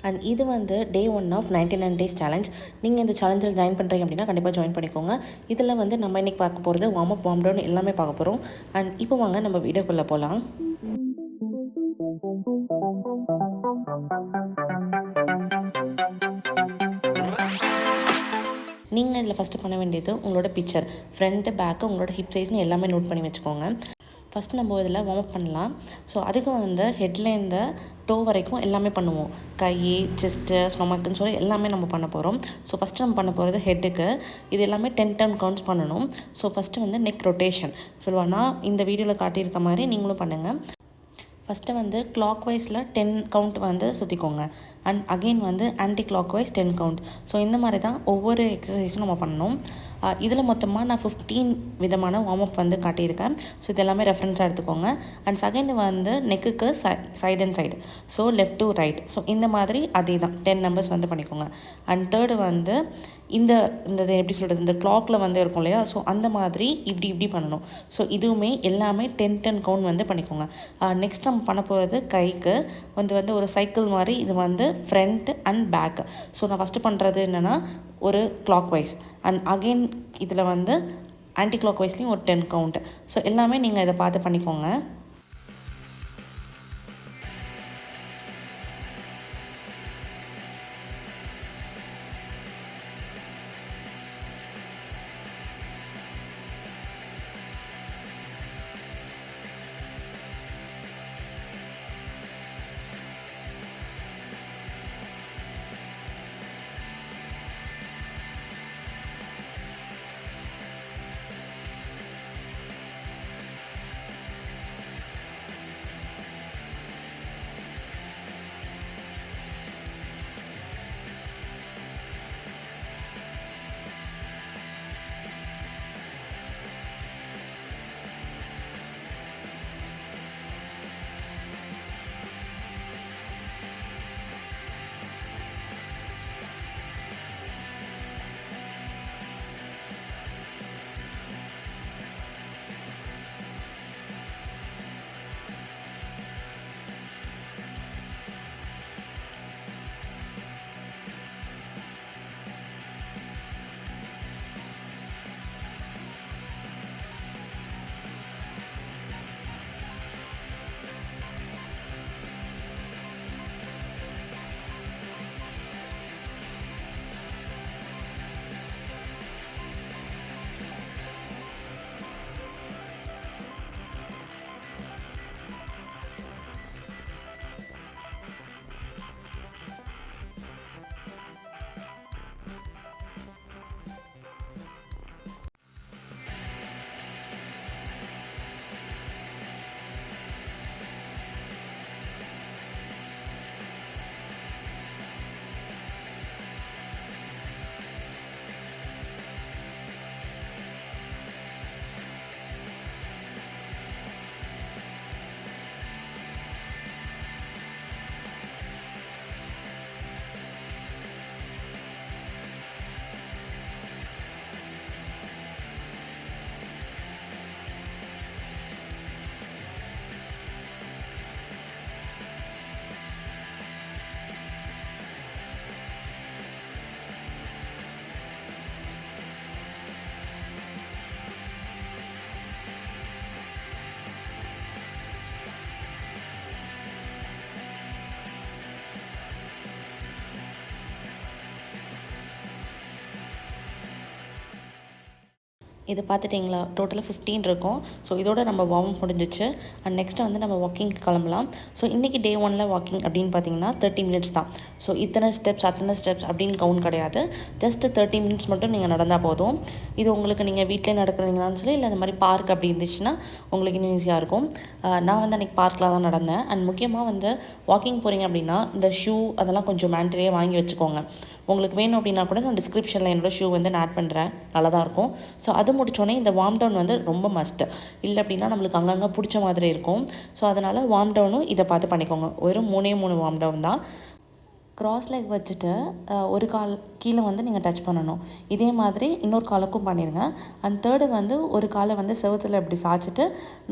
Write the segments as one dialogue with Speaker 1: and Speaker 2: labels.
Speaker 1: And இது வந்து டே 1 of 99 days challenge. நீங்கள் இந்த சேலஞ்சில் ஜாயின் பண்ணுறீங்க அப்படின்னா கண்டிப்பாக ஜாயின் பண்ணிக்கோங்க. இதில் வந்து நம்ம இன்றைக்கி பார்க்க போகிறது வார்ம் அப், வார்ம் டவுன் எல்லாமே பார்க்க போகிறோம். அண்ட் இப்போ வாங்க நம்ம வீடியோக்குள்ளே போகலாம். நீங்கள் இதில் ஃபஸ்ட்டு பண்ண வேண்டியது உங்களோட பிக்சர், ஃப்ரண்ட்டு பேக்கு, உங்களோட ஹிப் சைஸ்னு எல்லாமே நோட் பண்ணி வச்சுக்கோங்க. ஃபஸ்ட் நம்ம இதில் வார்ம் அப் பண்ணலாம். ஸோ அதுக்கு வந்து ஹெட்லேருந்து டோ வரைக்கும் எல்லாமே பண்ணுவோம். கை, செஸ்ட்டு, ஸ்டொமக்குன்னு சொல்லி எல்லாமே நம்ம பண்ண போகிறோம். ஸோ ஃபஸ்ட்டு நம்ம பண்ண போகிறது ஹெட்டுக்கு. இது எல்லாமே 10 கவுண்ட்ஸ் பண்ணணும். ஸோ ஃபஸ்ட்டு வந்து நெக் ரொட்டேஷன் சொல்லுவாங்கன்னா இந்த வீடியோவில் காட்டியிருக்க மாதிரி நீங்களும் பண்ணுங்கள். ஃபஸ்ட்டு வந்து கிளாக் வைஸில் 10 கவுண்ட் வந்து சுற்றிக்கோங்க. அண்ட் அகெயின் வந்து anticlockwise 10 count. So இந்த மாதிரி தான் ஒவ்வொரு எக்ஸசைஸும் நம்ம பண்ணணும். இதில் மொத்தமாக நான் 15 விதமான வார்ம் அப் வந்து காட்டியிருக்கேன். ஸோ இது எல்லாமே ரெஃபரன்ஸாக எடுத்துக்கோங்க. அண்ட் செகண்ட் வந்து நெக்குக்கு side and side, so left to right. So இந்த மாதிரி அதே தான் 10 நம்பர்ஸ் வந்து பண்ணிக்கோங்க. அண்ட் தேர்டு வந்து இந்த எப்படி சொல்கிறது, இந்த கிளாக்கில் வந்து இருக்கும் இல்லையா, ஸோ அந்த மாதிரி இப்படி பண்ணணும். ஸோ இதுவுமே எல்லாமே 10 கவுண்ட் வந்து பண்ணிக்கோங்க. நெக்ஸ்ட் நம்ம பண்ண போகிறது கைக்கு வந்து ஒரு சைக்கிள் மாதிரி. இது வந்து ஃப்ரண்ட் அண்ட் பேக். ஸோ நான் ஃபஸ்ட்டு பண்ணுறது என்னென்னா ஒரு கிளாக் வைஸ் அண்ட் அகெயின் இதில் வந்து ஆன்டி கிளாக் வைஸ்லேயும் ஒரு 10 கவுண்ட். ஸோ எல்லாமே நீங்கள் இதை பார்த்து பண்ணிக்கோங்க. இது பார்த்துட்டிங்களா, டோட்டலாக 15 இருக்கும். ஸோ இதோட நம்ம வார்ம் முடிஞ்சிச்சு. அண்ட் நெக்ஸ்ட்டு வந்து நம்ம வாக்கிங்க்கு கிளம்பலாம். ஸோ இன்றைக்கி டே 1ல் வாக்கிங் அப்படின்னு பார்த்தீங்கன்னா 30 மினிட்ஸ் தான். ஸோ இத்தனை ஸ்டெப்ஸ் அத்தனை ஸ்டெப்ஸ் அப்படின்னு கவுண்ட் கிடையாது. ஜஸ்ட் 30 மினிட்ஸ் மட்டும் நீங்கள் நடந்தால் போதும். இது உங்களுக்கு நீங்கள் வீட்டிலே நடக்கிறீங்களான்னு சொல்லி இல்லை இந்த மாதிரி பார்க் அப்படி இருந்துச்சுன்னா உங்களுக்கு இன்னும் ஈஸியாக இருக்கும். நான் வந்து அன்றைக்கி பார்க்கில் தான் நடந்தேன். அண்ட் முக்கியமாக வந்து வாக்கிங் போகிறீங்க அப்படின்னா இந்த ஷூ அதெல்லாம் கொஞ்சம் மேண்டரியாக வாங்கி வச்சுக்கோங்க. உங்களுக்கு வேணும் அப்படின்னா கூட நான் டிஸ்கிரிப்ஷனில் என்னோடய ஷூ வந்து நான் ஆட் பண்ணுறேன், நல்லா தான் இருக்கும். ஸோ அது முடித்தோடனே இந்த வார்ம் டவுன் வந்து ரொம்ப மஸ்ட்டு. இல்லை அப்படின்னா நம்மளுக்கு அங்கங்கே பிடிச்ச மாதிரி இருக்கும். ஸோ அதனால் வார்ம் டவுனும் இதை பார்த்து பண்ணிக்கோங்க. வெறும் 3 வார்ம் டவுன் தான். க்ராஸ் லெக் வச்சுட்டு ஒரு கால் கீழே வந்து நீங்கள் டச் பண்ணணும். இதே மாதிரி இன்னொரு காலுக்கும் பண்ணிடுங்க. அண்ட் தேர்டு வந்து ஒரு காலை வந்து செவுத்தில் இப்படி சாய்ச்சிட்டு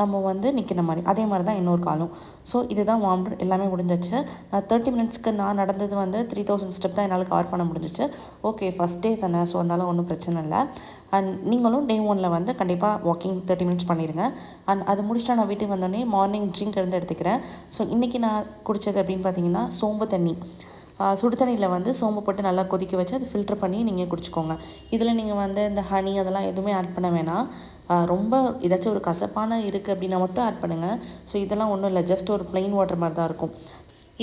Speaker 1: நம்ம வந்து நிற்கிற மாதிரி, அதே மாதிரி தான் இன்னொரு காலும். ஸோ இதுதான் வார்ம் எல்லாமே முடிஞ்சிச்சு. 30 மினிட்ஸ்க்கு நான் நடந்தது வந்து 3000 ஸ்டெப் தான் என்னால் கவர் பண்ண முடிஞ்சிச்சு. ஓகே, ஃபஸ்ட் டே தானே, ஸோ அதனால ஒன்றும் பிரச்சனை இல்லை. அண்ட் நீங்களும் டே 1 வந்து கண்டிப்பாக வாக்கிங் 30 மினிட்ஸ் பண்ணிடுங்க. அண்ட் அது முடிச்சுட்டா நான் வீட்டுக்கு வந்தோடனே மார்னிங் ட்ரிங்க் இருந்து எடுத்துக்கிறேன். ஸோ இன்றைக்கி நான் குடித்தது அப்படின்னு பார்த்தீங்கன்னா சோம்பு தண்ணி. சுடு தண்ணியில் வந்து சோம்பு போட்டு நல்லா கொதிக்க வச்சு அதை ஃபில்டர் பண்ணி நீங்கள் குடிச்சிக்கோங்க. இதில் நீங்கள் வந்து இந்த ஹனி அதெல்லாம் எதுவுமே ஆட் பண்ண வேணாம். ரொம்ப ஏதாச்சும் ஒரு கசப்பான இருக்குது அப்படின்னா மட்டும் ஆட் பண்ணுங்கள். ஸோ இதெல்லாம் ஒன்றும் இல்லை, ஜஸ்ட் ஒரு ப்ளெயின் வாட்டர் மாதிரி தான் இருக்கும்.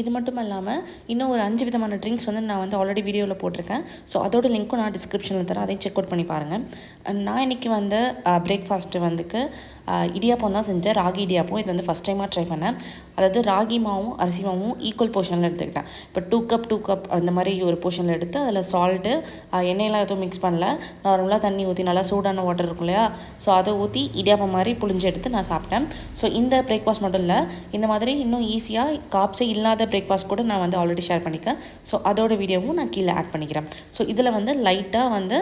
Speaker 1: இது மட்டும் இல்லாமல் இன்னும் ஒரு 5 விதமான ட்ரிங்க்ஸ் வந்து நான் வந்து ஆல்ரெடி வீடியோவில் போட்டிருக்கேன். ஸோ அதோட லிங்க்கும் நான் டிஸ்கிரிப்ஷனில் தரேன், அதையும் செக் அவுட் பண்ணி பாருங்கள். நான் இன்றைக்கி வந்து பிரேக்ஃபாஸ்ட்டு வந்துக்கு இடியாப்பம் தான் செஞ்சேன், ராகி இடியாப்பம். இது வந்து ஃபஸ்ட் டைமாக ட்ரை பண்ணேன். அதாவது ராகி மாவும் அரிசி மாவும் ஈக்குவல் போர்ஷனில் எடுத்துக்கிட்டேன். இப்போ 2 கப் அந்த மாதிரி ஒரு போர்ஷனில் எடுத்து அதில் சால்ட்டு, எண்ணெயெல்லாம் எதுவும் மிக்ஸ் பண்ணல, நார்மலாக தண்ணி ஊற்றி நல்லா சூடான வாட்டர் இருக்கும் இல்லையா, ஸோ அதை ஊற்றி இடியாப்பம் மாதிரி புழிஞ்சு எடுத்து நான் சாப்பிட்டேன். ஸோ இந்த பிரேக்ஃபாஸ்ட் மட்டும் இல்லை, இந்த மாதிரி இன்னும் ஈஸியாக காப்ஸே இல்லாத பிரேக்ஃபாஸ்ட் கூட நான் வந்து ஆல்ரெடி ஷேர் பண்ணிக்கிறேன். ஸோ அதோட வீடியோவும் நான் கீழே ஆட் பண்ணிக்கிறேன். ஸோ இதில் வந்து லைட்டாக வந்து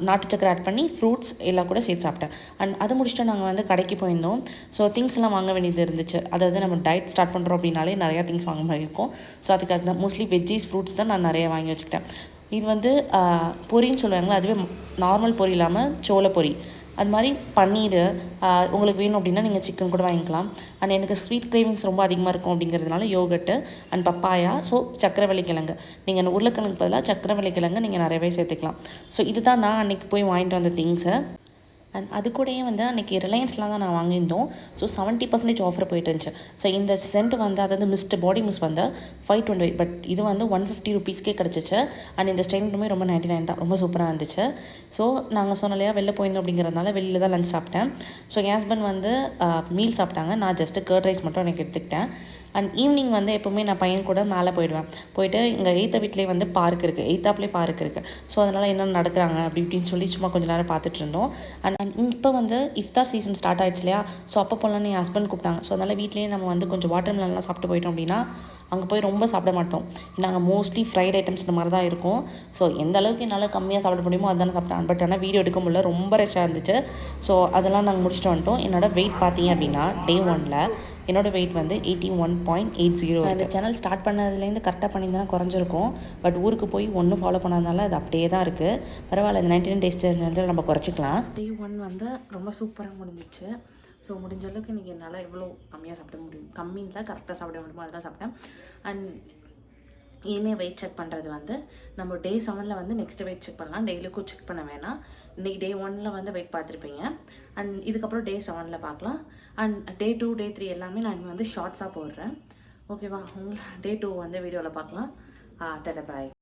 Speaker 1: நாட்டு சக்கரை ஆட் பண்ணி ஃப்ரூட்ஸ் எல்லாம் கூட சேர்த்து சாப்பிட்டேன். அண்ட் அது முடிச்சுட்டு நாங்கள் வந்து கடைக்கு போயிருந்தோம். ஸோ திங்ஸ்லாம் வாங்க வேண்டியது இருந்துச்சு. அதாவது நம்ம டயட் ஸ்டார்ட் பண்ணுறோம் அப்படின்னாலே நிறையா திங்ஸ் வாங்க மாதிரி இருக்கும். ஸோ அதுக்கு அது மோஸ்ட்லி வெஜ்ஜீஸ் ஃப்ரூட்ஸ் தான் நான் நிறைய வாங்கி வச்சுக்கிட்டேன். இது வந்து பொரின்னு சொல்லுவாங்களா, அதுவே நார்மல் பொரி இல்லாமல் சோள பொரி. அது மாதிரி பன்னீர் உங்களுக்கு வேணும் அப்படின்னா நீங்கள் சிக்கன் கூட வாங்கிக்கலாம். அண்ட் எனக்கு ஸ்வீட் கிரேவிங்ஸ் ரொம்ப அதிகமாக இருக்கும் அப்படிங்கிறதுனால யோகட்டு அண்ட் பப்பாயா, ஸோ சக்கரவள்ளி கிழங்கு. நீங்கள் உருளைக்கிழங்கு பதிலாக சக்கரவள்ளி கிழங்கு நீங்கள் நிறையவே சேர்த்துக்கலாம். ஸோ இதுதான் நான் அன்றைக்கி போய் வாங்கிட்டு வந்த திங்ஸு. அண்ட் அது கூடயே வந்து அன்றைக்கி ரிலையன்ஸ்லாம் தான் நான் வாங்கியிருந்தோம். ஸோ 70% ஆஃபர் போயிட்டு இருந்துச்சு. ஸோ இந்த சென்ட் வந்து அதாவது மிஸ்ட் பாடி மிஸ் வந்து 520, பட் இது வந்து 150 ருபீஸ்க்கே கிடச்சிச்சு. அண்ட் இந்த ஸ்டென்ட்டுமே ரொம்ப 99 தான், ரொம்ப சூப்பராக இருந்துச்சு. ஸோ நாங்கள் சொன்ன இல்லையா வெளில போயிருந்தோம் அப்படிங்கிறதுனால வெளியில் தான் லஞ்ச் சாப்பிட்டேன். ஸோ என் ஹஸ்பண்ட் வந்து மீல் சாப்பிட்டாங்க, நான் ஜஸ்ட்டு கர்ட் ரைஸ் மட்டும் எனக்கு எடுத்துக்கிட்டேன். அண்ட் ஈவினிங் வந்து எப்போவுமே நான் பையன் கூட மேலே போயிட்டு எங்கள் எய்த்த வீட்லேயே வந்து பார்க் இருக்குது, எய்த்தாப்லேயே பார்க் இருக்குது. ஸோ அதனால் என்ன நடக்கிறாங்க அப்படி இப்படின்னு சொல்லி சும்மா கொஞ்சம் நேரம் பார்த்துட்டு இருந்தோம். அண்ட் இப்போ வந்து இஃப்தார் சீசன் ஸ்டார்ட் ஆகிடுச்சு இல்லையா, ஸோ அப்போ போகலான்னு என் ஹஸ்பண்ட் கூப்பிட்டாங்க. ஸோ அதனால் வீட்லேயே நம்ம வந்து கொஞ்சம் வாட்டர் மெலன்லாம் சாப்பிட்டு போயிட்டோம் அப்படின்னா அங்கே போய் ரொம்ப சாப்பிட மாட்டோம். நாங்கள் மோஸ்ட்லி ஃப்ரைட் ஐட்டம்ஸ் இந்த மாதிரி தான் இருக்கும். ஸோ எந்த அளவுக்கு என்னால் கம்மியாக சாப்பிட முடியுமோ அதுதானே சாப்பிட்டேன். பட் ஆனால் வீடியோ எடுக்க முடியல, ரொம்ப ரஷ்ஷாக இருந்துச்சு. ஸோ அதெல்லாம் நாங்கள் முடிச்சுட்டு வந்துட்டோம். என்னோட வெயிட் பார்த்தீங்க அப்படின்னா டே 1ல் என்னோடய வெயிட் வந்து 81.80. இந்த சேனல் ஸ்டார்ட் பண்ணதுலேருந்து கரெக்டாக பண்ணியிருந்தா குறைஞ்சிருக்கும். பட் ஊருக்கு போய் ஒன்றும் ஃபாலோ பண்ணாதனால அது அப்படியே தான் இருக்குது. பரவாயில்ல, இந்த 99 டேஸ் சேலஞ்சில் நம்ம குறைச்சிக்கலாம். டே 1 வந்து ரொம்ப சூப்பராக முடிஞ்சிச்சு. ஸோ முடிஞ்ச அளவுக்கு இன்றைக்கி என்னால் எவ்வளோ கம்மியாக சாப்பிட முடியும், கம்மியில் கரெக்டாக சாப்பிட முடியுமோ அதெல்லாம் சாப்பிட்டேன். அண்ட் இனிமேல் வெயிட் செக் பண்ணுறது வந்து நம்ம டே 7ல் வந்து நெக்ஸ்ட் வெயிட் செக் பண்ணலாம். டெய்லிக்கும் செக் பண்ண வேணாம். இன்றைக்கி டே 1ல் வந்து வெயிட் பார்த்துருப்பீங்க. அண்ட் இதுக்கப்புறம் டே 7ல் பார்க்கலாம். அண்ட் டே 2 டே 3 எல்லாமே நான் வந்து ஷார்ட்ஸாக போடுறேன். ஓகேவா, உங்களை டே 2 வந்து வீடியோவில் பார்க்கலாம். டாடா பாய்.